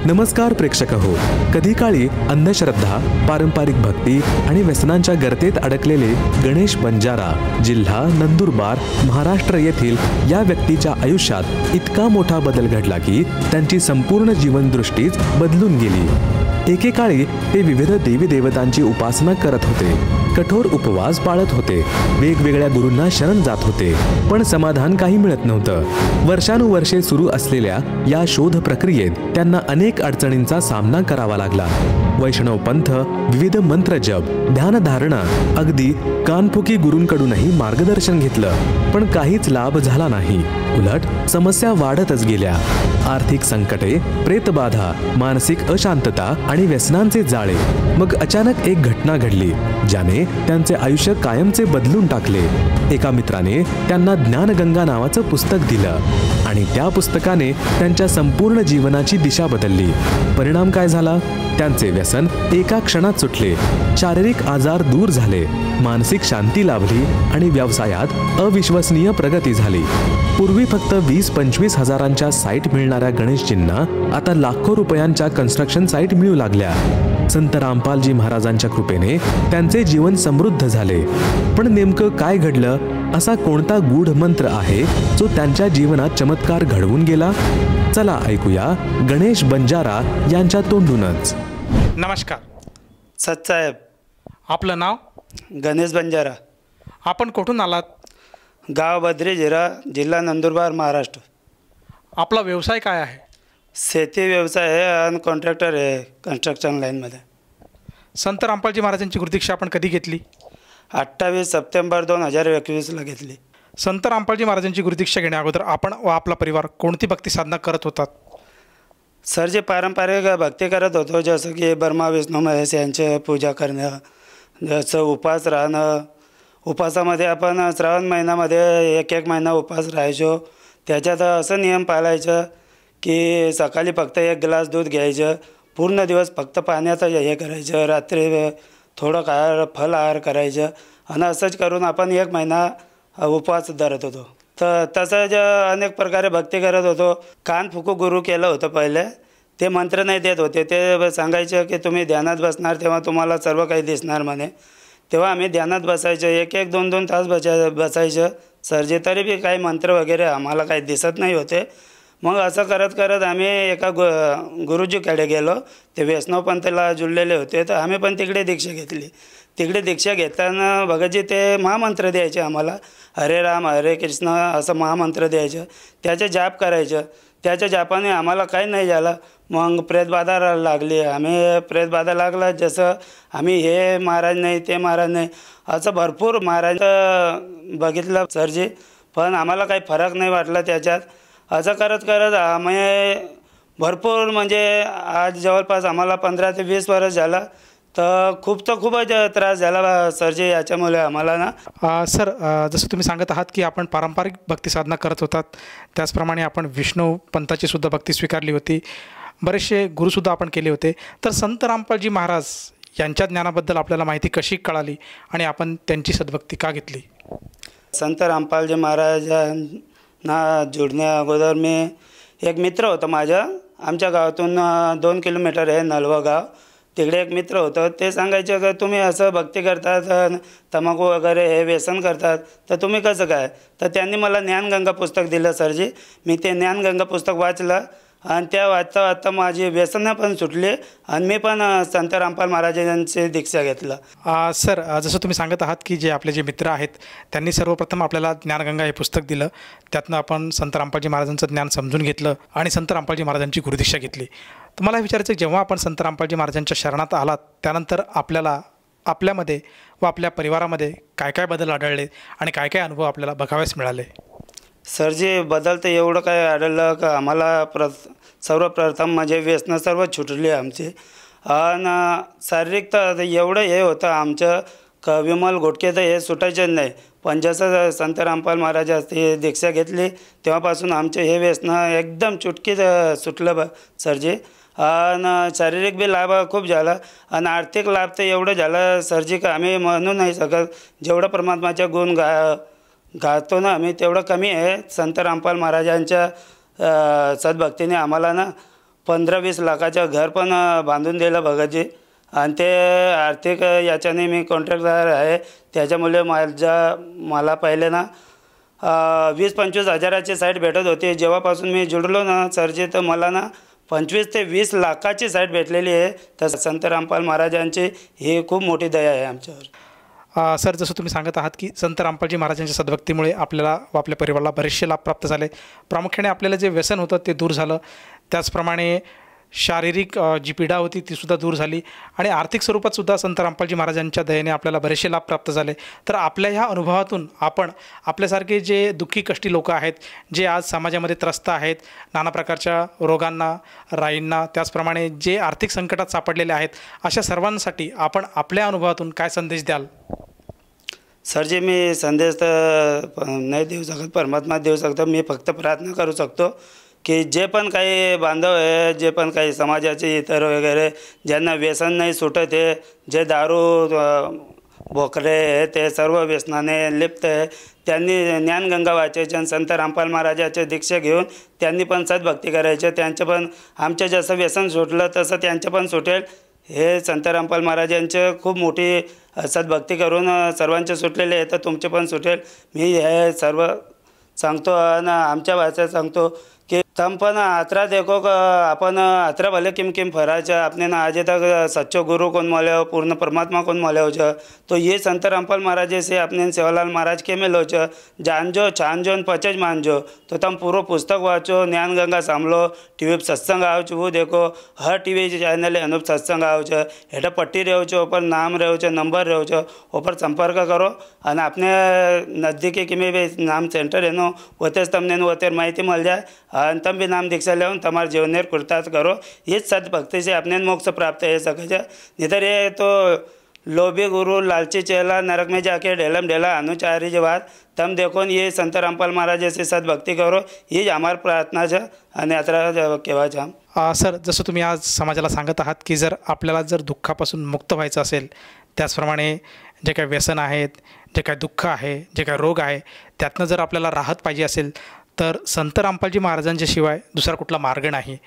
नमस्कार प्रेक्षक हो. कधी काळी अंधश्रद्धा, पारंपरिक भक्ती आणि व्यसनांच्या गर्तेत अडकलेले गणेश बंजारा, जिल्हा नंदुरबार, महाराष्ट्र येथील या व्यक्तीच्या आयुष्यात इतका मोठा बदल घडला की त्यांची संपूर्ण जीवनदृष्टीच बदलून गेली. एकेकाळी ते विविध देवी देवतांची उपासना करत होते, कठोर उपवास पाळत होते, वेगवेगळ्या गुरूंना शरण जात होते, पण समाधान काही मिळत नव्हतं. वर्षानुवर्षे सुरू असलेल्या या शोध प्रक्रियेत त्यांना अनेक अडचणींचा सामना करावा लागला. वैष्णव पंथ, विविध मंत्र जप, ध्यानधारणा, अगदी कानफुकी गुरूंकडूनही मार्गदर्शन घेतलं, पण काहीच लाभ झाला नाही. उलट समस्या वाढतच गेल्या. आर्थिक संकटे, प्रेतबाधा, मानसिक अशांतता आणि व्यसनांचे जाळे. मग अचानक एक घटना घडली ज्याने त्यांचे आयुष्य कायमचे बदलून टाकले. एका मित्राने त्यांना ज्ञानगंगा नावाचं पुस्तक दिलं आणि त्या पुस्तकाने त्यांच्या संपूर्ण जीवनाची दिशा बदलली. परिणाम काय झाला? त्यांचे व्यसन एका क्षणात सुटले, शारीरिक आजार दूर झाले, मानसिक शांती लाभली आणि व्यवसायात अविश्वसनीय प्रगती झाली. पूर्वी फक्त 20-25 हजारांच्या साईट मिळणाऱ्या गणेशजींना आता लाखो रुपयांच्या कन्स्ट्रक्शन साईट मिळू लागल्या. संत रामपालजी महाराजांच्या कृपेने त्यांचे जीवन समृद्ध झाले. पण नेमकं काय घडलं? असा कोणता गूढ मंत्र आहे जो त्यांच्या जीवनात चमत्कार घडवून गेला? चला ऐकूया गणेश बंजारा यांच्या तोंडूनच. नमस्कार सतसाहेब. आपलं नाव? गणेश बंजारा. आपण कुठून आलात? गाव बद्रीझिरा, जिल्हा नंदुरबार, महाराष्ट्र. आपला व्यवसाय काय आहे? शेती व्यवसाय आहे आणि कॉन्ट्रॅक्टर आहे कन्स्ट्रक्शन लाईनमध्ये. संत रामपालजी महाराजांची गुरुदीक्षा आपण कधी घेतली? 28 सप्टेंबर 2021ला घेतली. संत रामपालजी महाराजांची गुरुदीक्षा घेण्या अगोदर आपण व आपला परिवार कोणती भक्ती साधना करत होतात? सर, जे पारंपरिक भक्ती करत होतो, जसं की ब्रह्मा विष्णू महेश यांचे पूजा करणं, जसं उपास राहणं. उपासामध्ये आपण श्रावण महिन्यामध्ये एक महिना उपास राहायचो. त्याच्यात असं नियम पाळायचं की सकाळी फक्त 1 ग्लास दूध घ्यायचं, पूर्ण दिवस फक्त पाण्याचं हे करायचं, रात्री थोडं काय फलाहार करायचं आणि असंच करून आपण 1 महिना उपवास धरत होतो. तर तसंच अनेक प्रकारे भक्ती करत होतो. कान फुकू गुरु केलं होतं पहिले. ते मंत्र नाही देत होते, ते सांगायचं की तुम्ही ध्यानात बसणार तेव्हा तुम्हाला सर्व काही दिसणार म्हणे. तेव्हा आम्ही ध्यानात बसायचं, 1-1, 2-2 तास बसायचं सरजे, तरी बी काही मंत्र वगैरे आम्हाला काही दिसत नाही होते. मग असं करत करत आम्ही एका गुरुजीकडे गेलो. ते वैष्णव पंथला जुळलेले होते, तर आम्ही पण तिकडे दीक्षा घेतली. तिकडे दीक्षा घेताना बघायचे ते महामंत्र द्यायचे आम्हाला, हरे राम हरे कृष्ण असं महामंत्र द्यायचं. त्याचे जाप करायचं. त्याच्या जापाने आम्हाला काही नाही झालं. मग प्रेतबाधा लागली. आम्ही प्रेतबाधा लागला, जसं आम्ही हे महाराज नाही ते महाराज नाही असं भरपूर महाराज बघितलं सरजी, पण आम्हाला काही फरक नाही वाटला त्याच्यात. असं करत करत आम्ही भरपूर म्हणजे आज जवळपास आम्हाला 15 ते 20 वर्ष झाला. तर खूपच त्रास झाला सरजी याच्यामुळे आम्हाला ना. सर, जसं तुम्ही सांगत आहात की आपण पारंपरिक भक्ती साधना करत होतात, त्याचप्रमाणे आपण विष्णू पंथाची सुद्धा भक्ती स्वीकारली होती, बरेचसे गुरुसुद्धा आपण केले होते. तर संत रामपालजी महाराज यांच्या ज्ञानाबद्दल आपल्याला माहिती कशी कळाली आणि आपण त्यांची सद्भक्ती का घेतली? संत रामपालजी महाराजांना जोडण्या अगोदर मी एक मित्र होता माझा, आमच्या गावातून 2 किलोमीटर आहे नलवा गाव. तिकडे एक मित्र होतं. ते सांगायचं की तुम्ही असं भक्ती करतात, तंबाखू वगैरे हे व्यसन करतात, तर तुम्ही कसं काय? तर त्यांनी मला ज्ञानगंगा पुस्तक दिलं सरजी. मी ते ज्ञानगंगा पुस्तक वाचलं आणि त्या वाचता वाचता माझी व्यसनं पण सुटली आणि मी पण संत रामपाल महाराजांची दीक्षा घेतलं. सर, जसं तुम्ही सांगत आहात की जे आपले जे मित्र आहेत त्यांनी सर्वप्रथम आपल्याला ज्ञानगंगा हे पुस्तक दिलं, त्यातनं आपण संत रामपालजी महाराजांचं ज्ञान समजून घेतलं आणि संत रामपालजी महाराजांची गुरुदीक्षा घेतली. तुम्हाला विचारायचं, जेव्हा आपण संत रामपालजी महाराजांच्या शरणात आलात त्यानंतर आपल्याला आपल्यामध्ये व आपल्या परिवारामध्ये काय काय बदल आढळले आणि काय काय अनुभव आपल्याला बघावयास मिळाले? सरजी, बदल तर एवढं काय आढळलं का आम्हाला सर्वप्रथम म्हणजे व्यसनं सर्व छुटली आमची. आणि शारीरिक तर एवढं हे होतं आमचं का विमल घोटके तर हे सुटायचेच नाही. पण जसं संत रामपाल महाराजांची दीक्षा घेतली तेव्हापासून आमचे हे व्यसनं एकदम चुटकी सुटलं सरजी. आणि शारीरिक बी लाभ खूप झाला आणि आर्थिक लाभ तर एवढं झालं सरजी का आम्ही म्हणू नाही शकत. जेवढं परमात्माच्या गुण गातो ना आम्ही तेवढं कमी आहे. संत रामपाल महाराजांच्या सद्भक्तीने आम्हाला ना 15-20 लाखाचं घर पण बांधून दिलं भगतजी. आणि ते आर्थिक याच्याने मी कॉन्ट्रॅक्टदार आहे. त्याच्यामुळे मला पहिले ना 20-25 हजाराची साईट भेटत होती. जेव्हापासून मी जुडलो ना सरजी, तर मला ना 25 ते 20 लाखाची साईट भेटलेली आहे. तर संत रामपाल महाराजांची ही खूप मोठी दया आहे आमच्यावर. सर, जसं तुम्ही सांगत आहात की संत रामपालजी महाराजांच्या सद्भक्तीमुळे आपल्याला व आपल्या परिवाराला बरेचसे लाभ प्राप्त झाले. प्रामुख्याने आपल्याला जे व्यसन होतं ते दूर झालं. त्याचप्रमाणे शारीरिक जी पीडा होती तीसुद्धा दूर झाली आणि आर्थिक स्वरूपातसुद्धा संत रामपालजी महाराजांच्या दयेने आपल्याला बरेचसे लाभ प्राप्त झाले. तर आपल्या ह्या अनुभवातून आपण आपल्यासारखे जे दुःखी कष्टी लोक आहेत, जे आज समाजामध्ये त्रस्त आहेत, नाना प्रकारच्या रोगांना, राईंना, त्याचप्रमाणे जे आर्थिक संकटात सापडलेले आहेत, अशा सर्वांसाठी आपण आपल्या अनुभवातून काय संदेश द्याल? सरजी, मी संदेश तर नाही देऊ शकत, परमात्मा देऊ शकतो. मी फक्त प्रार्थना करू शकतो की जे पण काही बांधव आहे, जे पण काही समाजाचे इतर वगैरे ज्यांना व्यसन नाही सुटत आहे, जे दारू भोकरे आहे ते सर्व व्यसनाने लिप्त आहे, त्यांनी ज्ञानगंगा वाचायची आणि संत रामपाल महाराजाचे दीक्षा घेऊन त्यांनी पण सद्भक्ती करायची. त्यांचं पण आमचं जसं व्यसन सुटलं तसं त्यांचं पण सुटेल. हे संत रामपाल महाराजांचं खूप मोठी सद्भक्ती करून सर्वांचे सुटलेले आहे, तर तुमचे पण सुटेल. मी हे सर्व सांगतो आणि आमच्या भाषेत सांगतो कि तम पण आत्रा देखो अपन आत्रा भले किम फराचा आपने ना आज तक सच्चो गुरु कौन मोले हो, पूर्ण परमात्मा कौन मोले हो छ. तो ये संत रामपाल महाराज से अपने सेवालाल महाराज के में लो छ. जानजो छानजो पचज मानजो. तो तम पूरा पुस्तक वाँचो, ज्ञान गंगा सांभलो, टीवी पर सत्संग आओ छो, वो देखो हर टीवी चैनल अनुप सत्संग आओ छ. हेठा पट्टी रहो छो, ऊपर नाम रहो छो, नंबर रहो छो, ऊपर संपर्क करो और अपने नज़दीकी कि भी नाम सेंटर है नो वतेज तमने वतेर माहिती मिल जाए और तम भी नाम दीक्षा लेवन तमारे जीवनेर कृतार्थ करो. ये सद्भक्ति से अपने मोक्ष प्राप्त है सके. इधर ये तो लोभी गुरु लालची चेला नरक में जाके ढेलम ढेला अनुचारी जी बात तम देखो ये संत रामपाल महाराज से सद्भक्ती करो. ही हमारी प्रार्थना है आणि आता केव्हाच आम. सर, जसं तुम्ही आज समाजाला सांगत आहात की जर आपल्याला जर दुःखापासून मुक्त व्हायचं असेल, त्याचप्रमाणे जे काही व्यसन आहेत, जे काही दुःख आहे, जे काही रोग आहे, त्यातनं जर आपल्याला राहत पाहिजे असेल तर संत रामपालजी महाराजांच्याशिवाय दुसरा कुठला मार्ग नाही.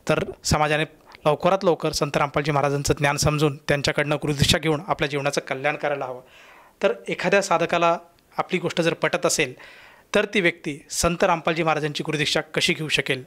तर समाजाने लवकरात लवकर संत रामपालजी महाराजांचं ज्ञान समजून त्यांच्याकडनं गुरुदीक्षा घेऊन आपल्या जीवनाचं कल्याण करायला हवं. तर एखाद्या साधकाला आपली गोष्ट जर पटत असेल तर ती व्यक्ती संत रामपालजी महाराजांची गुरुदीक्षा कशी घेऊ शकेल?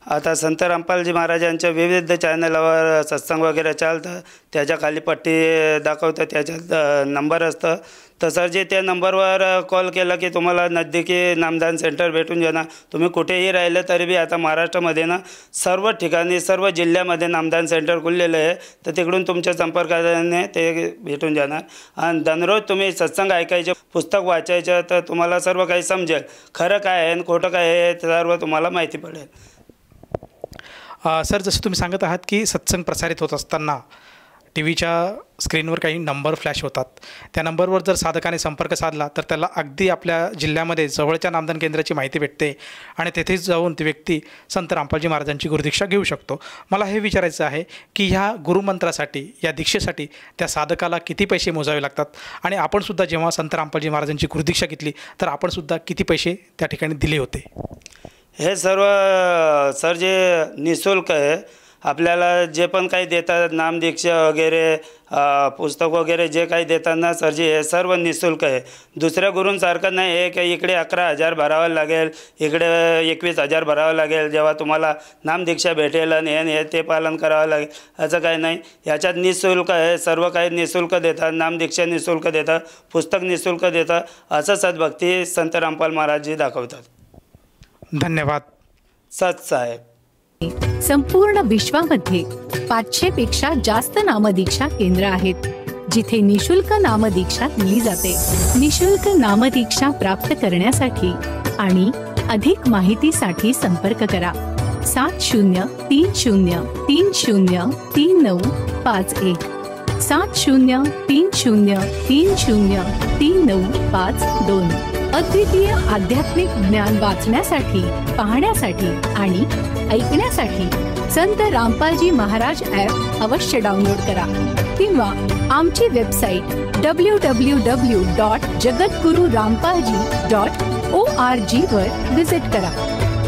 आता संत रामपालजी महाराजांच्या विविध चॅनलवर सत्संग वगैरे चालतं, त्याच्या खाली पट्टी दाखवतं, त्याच्यात नंबर असतं. तर सर जे त्या नंबरवर कॉल केला की तुम्हाला नजदीकी नामदान सेंटर भेटून जाणार. तुम्ही कुठेही राहिलं तरी बी आता महाराष्ट्रामध्ये ना सर्व ठिकाणी सर्व जिल्ह्यामध्ये नामदान सेंटर खुललेलं आहे. तर तिकडून तुमच्या संपर्काने ते भेटून जाणार. आणि दररोज तुम्ही सत्संग ऐकायचे, पुस्तक वाचायचं, तर तुम्हाला सर्व काही समजेल. खरं काय आहे आणि खोटं काय आहे सर्व तुम्हाला माहिती पडेल. सर, जसं तुम्ही सांगत आहात की सत्संग प्रसारित होत असताना टी व्हीच्या स्क्रीनवर काही नंबर फ्लॅश होतात. त्या नंबरवर जर साधकाने संपर्क साधला तर त्याला अगदी आपल्या जिल्ह्यामध्ये जवळच्या नामदान केंद्राची माहिती भेटते आणि तेथेच जाऊन ती व्यक्ती संत रामपालजी महाराजांची गुरुदीक्षा घेऊ शकतो. मला हे विचारायचं आहे की ह्या गुरुमंत्रासाठी, या दीक्षेसाठी त्या साधकाला किती पैसे मोजावे लागतात आणि आपणसुद्धा जेव्हा संत रामपालजी महाराजांची गुरुदीक्षा घेतली तर आपणसुद्धा किती पैसे त्या ठिकाणी दिले होते? हे सर्व सर जे निःशुल्क आहे. आपल्याला जे पण काही देतात, नामदीक्षा वगैरे, पुस्तक वगैरे जे काही देताना सरजी हे सर्व निःशुल्क आहे. दुसऱ्या गुरूंसारखं नाही आहे की इकडे 11,000 भरावं लागेल, इकडे 21,000 भरावं लागेल जेव्हा तुम्हाला नामदीक्षा भेटेल आणि हे ते पालन करावं लागेल, असं काही नाही. याच्यात निःशुल्क आहे, सर्व काही निःशुल्क देतात. नामदीक्षा निःशुल्क देतात, पुस्तक निःशुल्क देतात. असं सद्भक्ती संत रामपाल महाराजजी दाखवतात. धन्यवाद. सत साहेब. संपूर्ण विश्वामध्ये 500 पेक्षा जास्त नामदीक्षा केंद्र आहेत जिथे निशुल्क नामदीक्षा दिली जाते. निशुल्क नामदीक्षा प्राप्त करण्यासाठी आणि अधिक माहितीसाठी संपर्क करा 7030303951 7030303952. अद्वितीय आध्यात्मिक ज्ञान वाचण्यासाठी, पाहण्यासाठी आणि ऐकण्यासाठी संत रामपालजी महाराज ॲप अवश्य डाउनलोड करा किंवा आमची वेबसाईट www.jagatgururampalji.org वर व्हिजिट करा.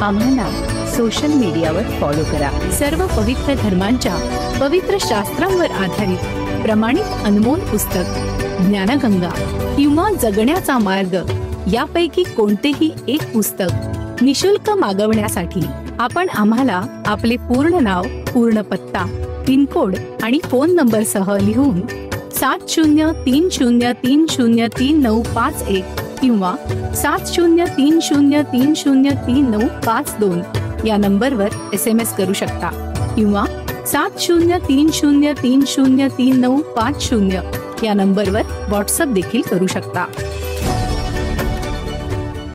आम्हाला सोशल मीडियावर फॉलो करा. सर्व पवित्र धर्मांच्या पवित्र शास्त्रांवर आधारित प्रमाणित अनमोल पुस्तक ज्ञानगंगा किंवा जगण्याचा मार्ग यापैकी कोणतेही एक पुस्तक निशुल्क मागवण्यासाठी आपण आम्हाला आपले पूर्ण नाव, पूर्ण पत्ता, पिनकोड आणि फोन नंबर सह लिहून 7030303951 किंवा 7030303952 या नंबरवर SMS करू शकता किंवा 7030303950 या नंबरवर व्हॉट्सअप देखील करू शकता.